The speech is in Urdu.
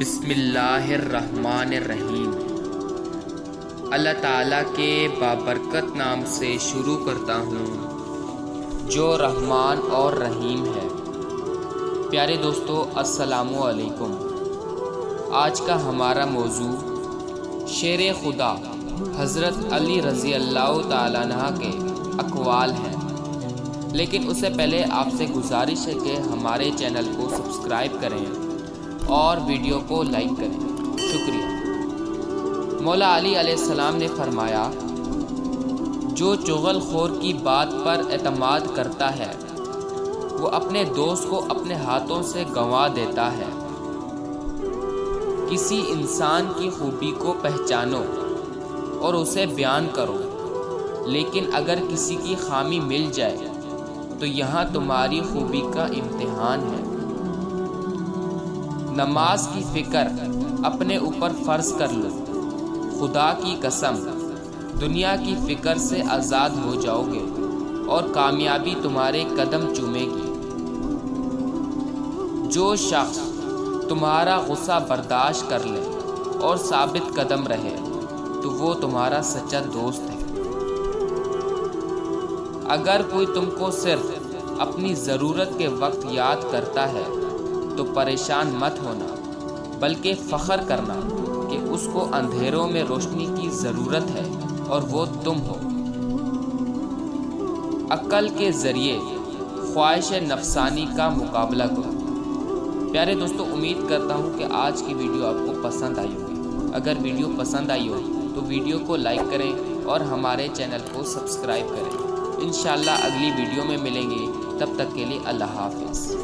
بسم اللہ الرحمن الرحیم۔ اللہ تعالیٰ کے بابرکت نام سے شروع کرتا ہوں جو رحمان اور رحیم ہے۔ پیارے دوستو السلام علیکم۔ آج کا ہمارا موضوع شیر خدا حضرت علی رضی اللہ تعالیٰ عنہ کے اقوال ہیں، لیکن اس سے پہلے آپ سے گزارش ہے کہ ہمارے چینل کو سبسکرائب کریں اور ویڈیو کو لائک کریں، شکریہ۔ مولا علی علیہ السلام نے فرمایا، جو چغل خور کی بات پر اعتماد کرتا ہے وہ اپنے دوست کو اپنے ہاتھوں سے گنوا دیتا ہے۔ کسی انسان کی خوبی کو پہچانو اور اسے بیان کرو، لیکن اگر کسی کی خامی مل جائے تو یہاں تمہاری خوبی کا امتحان ہے۔ نماز کی فکر اپنے اوپر فرض کر لو، خدا کی قسم دنیا کی فکر سے آزاد ہو جاؤ گے اور کامیابی تمہارے قدم چومے گی۔ جو شخص تمہارا غصہ برداشت کر لے اور ثابت قدم رہے تو وہ تمہارا سچا دوست ہے۔ اگر کوئی تم کو صرف اپنی ضرورت کے وقت یاد کرتا ہے تو پریشان مت ہونا، بلکہ فخر کرنا کہ اس کو اندھیروں میں روشنی کی ضرورت ہے اور وہ تم ہو۔ عقل کے ذریعے خواہش نفسانی کا مقابلہ کرو۔ پیارے دوستو، امید کرتا ہوں کہ آج کی ویڈیو آپ کو پسند آئی ہوگی۔ اگر ویڈیو پسند آئی ہو تو ویڈیو کو لائک کریں اور ہمارے چینل کو سبسکرائب کریں۔ انشاءاللہ اگلی ویڈیو میں ملیں گے، تب تک کے لیے اللہ حافظ۔